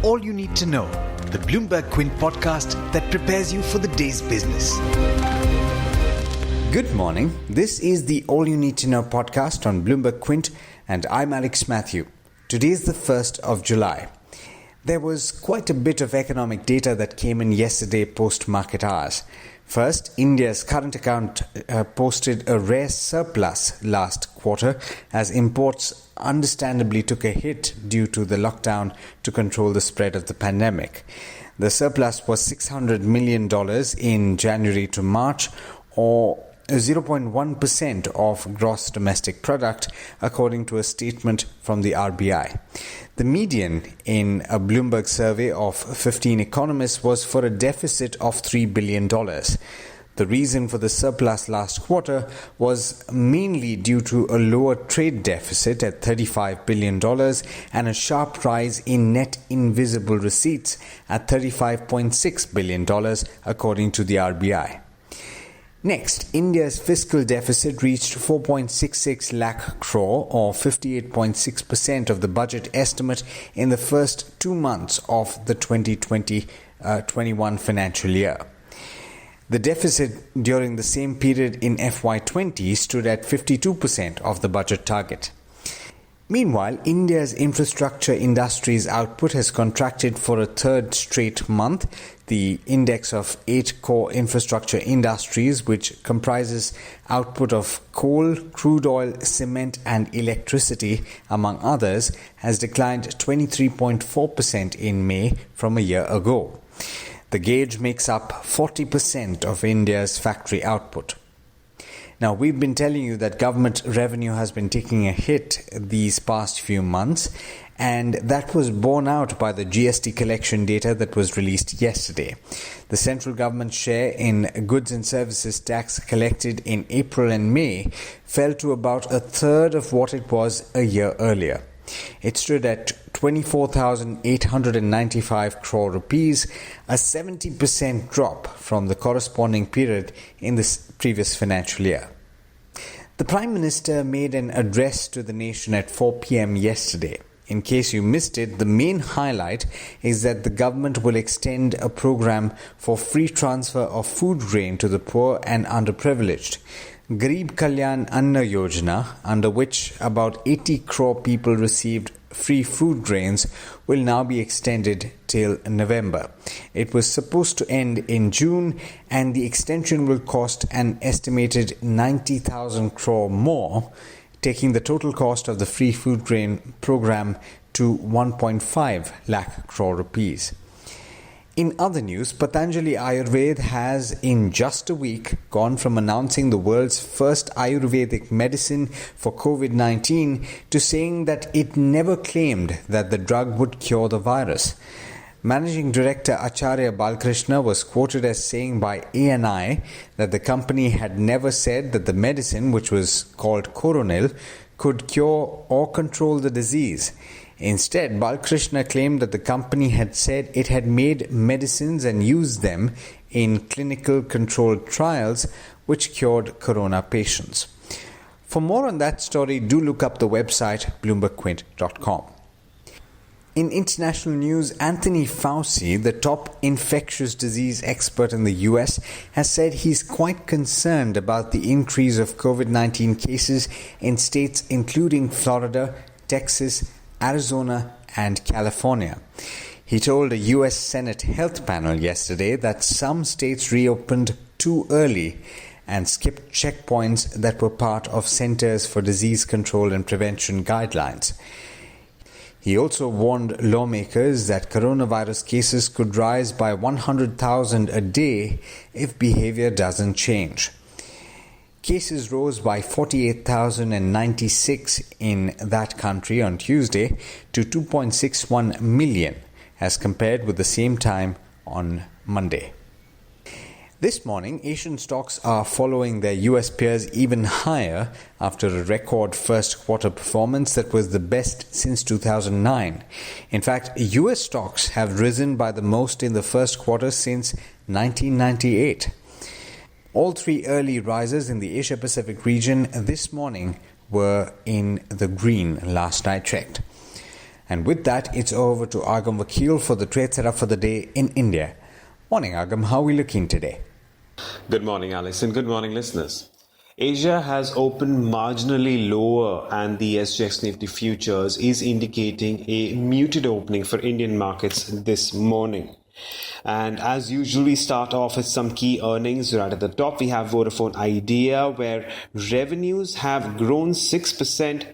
All You Need to Know, the Bloomberg Quint podcast that prepares you for the day's business. Good morning. This is the All You Need to Know podcast on Bloomberg Quint, and I'm Alex Matthew. Today is the 1st of July. There was quite a bit of economic data that came in yesterday post-market hours. First, India's current account posted a rare surplus last quarter as imports understandably took a hit due to the lockdown to control the spread of the pandemic. The surplus was $600 million in January to March, or 0.1% of gross domestic product, according to a statement from the RBI. The median in a Bloomberg survey of 15 economists was for a deficit of $3 billion. The reason for the surplus last quarter was mainly due to a lower trade deficit at $35 billion and a sharp rise in net invisible receipts at $35.6 billion, according to the RBI. Next, India's fiscal deficit reached 4.66 lakh crore, or 58.6% of the budget estimate in the first 2 months of the 2020-21 financial year. The deficit during the same period in FY20 stood at 52% of the budget target. Meanwhile, India's infrastructure industries output has contracted for a third straight month. The index of 8 core infrastructure industries, which comprises output of coal, crude oil, cement and electricity, among others, has declined 23.4% in May from a year ago. The gauge makes up 40% of India's factory output. Now, we've been telling you that government revenue has been taking a hit these past few months, and that was borne out by the GST collection data that was released yesterday. The central government share in goods and services tax collected in April and May fell to about a third of what it was a year earlier. It stood at 24,895 crore rupees, a 70% drop from the corresponding period in the previous financial year. The Prime Minister made an address to the nation at 4 p.m. yesterday. In case you missed it, the main highlight is that the government will extend a program for free transfer of food grain to the poor and underprivileged. Garib Kalyan Anna Yojana, under which about 80 crore people received free food grains, will now be extended till November. It was supposed to end in June, and the extension will cost an estimated 90,000 crore more, taking the total cost of the free food grain program to 1.5 lakh crore rupees. In other news, Patanjali Ayurved has, in just a week, gone from announcing the world's first Ayurvedic medicine for COVID-19 to saying that it never claimed that the drug would cure the virus. Managing Director Acharya Balkrishna was quoted as saying by ANI that the company had never said that the medicine, which was called Coronil, could cure or control the disease. Instead, Balkrishna claimed that the company had said it had made medicines and used them in clinical controlled trials which cured corona patients. For more on that story, do look up the website bloombergquint.com. In international news, Anthony Fauci, the top infectious disease expert in the US, has said he's quite concerned about the increase of COVID-19 cases in states including Florida, Texas, Arizona and California. He told a US Senate health panel yesterday that some states reopened too early and skipped checkpoints that were part of Centers for Disease Control and Prevention guidelines. He also warned lawmakers that coronavirus cases could rise by 100,000 a day if behavior doesn't change. Cases rose by 48,096 in that country on Tuesday to 2.61 million as compared with the same time on Monday. This morning, Asian stocks are following their US peers even higher after a record first quarter performance that was the best since 2009. In fact, US stocks have risen by the most in the first quarter since 1998. All three early risers in the Asia-Pacific region this morning were in the green last I checked. And with that, it's over to Agam Vakil for the trade setup for the day in India. Morning, Agam. How are we looking today? Good morning, Alex, and good morning, listeners. Asia has opened marginally lower, and the SGX Nifty futures is indicating a muted opening for Indian markets this morning. And as usual, we start off with some key earnings. Right at the top, we have Vodafone Idea, where revenues have grown 6%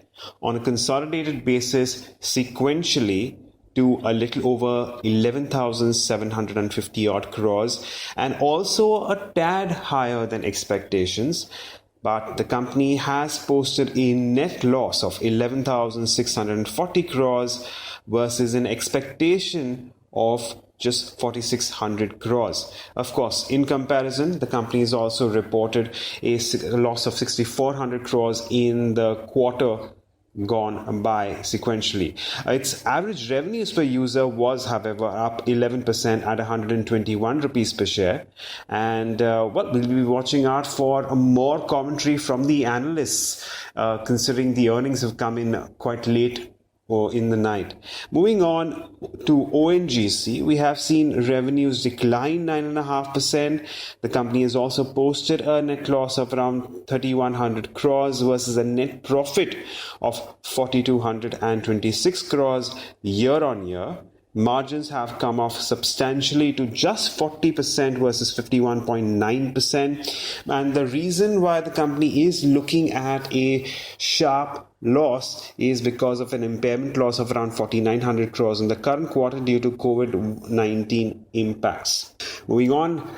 on a consolidated basis sequentially to a little over 11,750 odd crores, and also a tad higher than expectations. But the company has posted a net loss of 11,640 crores versus an expectation of just 4,600 crores. Of course, in comparison, the company has also reported a loss of 6,400 crores in the quarter gone by sequentially. Its average revenues per user was, however, up 11% at 121 rupees per share. And we'll be watching out for more commentary from the analysts, considering the earnings have come in quite late or in the night. Moving on to Ongc, we have seen revenues decline 9.5%. The company has also posted a net loss of around 3,100 crores versus a net profit of 4,226 crores year on year. Margins have come off substantially to just 40% versus 51.9%. And the reason why the company is looking at a sharp loss is because of an impairment loss of around 4,900 crores in the current quarter due to COVID-19 impacts. Moving on,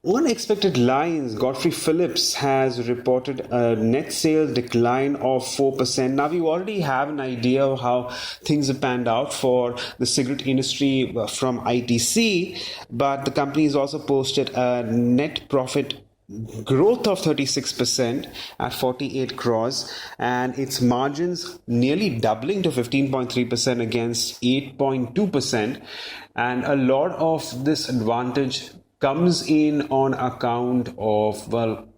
unexpected lines, Godfrey Phillips has reported a net sales decline of 4%. Now, we already have an idea of how things have panned out for the cigarette industry from ITC, but the company has also posted a net profit growth of 36% at 48 crores, and its margins nearly doubling to 15.3% against 8.2%. And a lot of this advantage comes in on account of,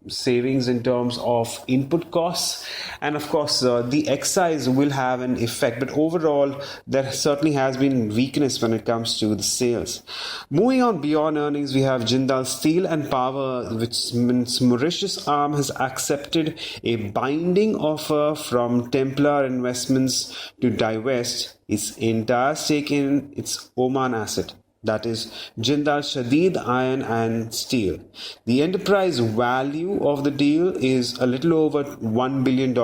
savings in terms of input costs. And of course, the excise will have an effect. But overall, there certainly has been weakness when it comes to the sales. Moving on beyond earnings, we have Jindal Steel and Power, which means Mauritius arm has accepted a binding offer from Templar Investments to divest its entire stake in its Oman asset. That is Jindal Shadid Iron and Steel. The enterprise value of the deal is a little over $1 billion,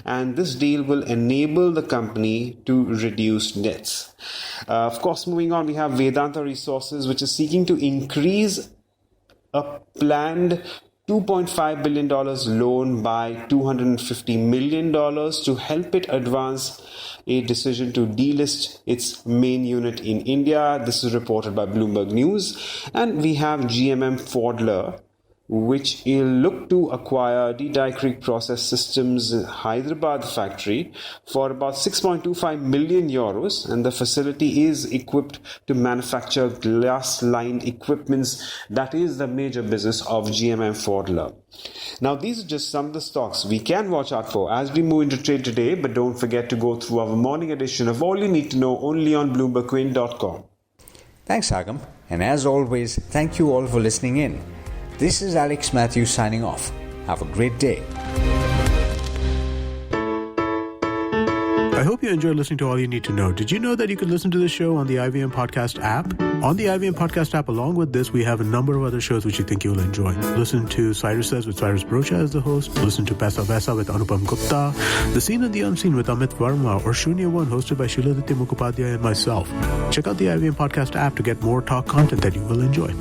and this deal will enable the company to reduce debts. Of course, moving on, we have Vedanta Resources, which is seeking to increase a planned $2.5 billion loan by $250 million to help it advance a decision to delist its main unit in India. This is reported by Bloomberg News. And we have GMM Pfaudler, which will look to acquire D-Dye Creek Process Systems Hyderabad factory for about 6.25 million euros, and the facility is equipped to manufacture glass-lined equipments. That is the major business of GMM Pfaudler. Now, these are just some of the stocks we can watch out for as we move into trade today, but don't forget to go through our morning edition of All You Need to Know only on BloombergQuint.com. Thanks, Agam. And as always, thank you all for listening in. This is Alex Matthews signing off. Have a great day. I hope you enjoyed listening to All You Need to Know. Did you know that you could listen to the show on the IVM Podcast app? On the IVM Podcast app, along with this, we have a number of other shows which you think you'll enjoy. Listen to Cyrus Says with Cyrus Brocha as the host. Listen to Paisa Vaisa with Anupam Gupta. The Scene and the Unseen with Amit Varma, or Shunya One hosted by Shiladitya Mukhopadhyay and myself. Check out the IVM Podcast app to get more talk content that you will enjoy.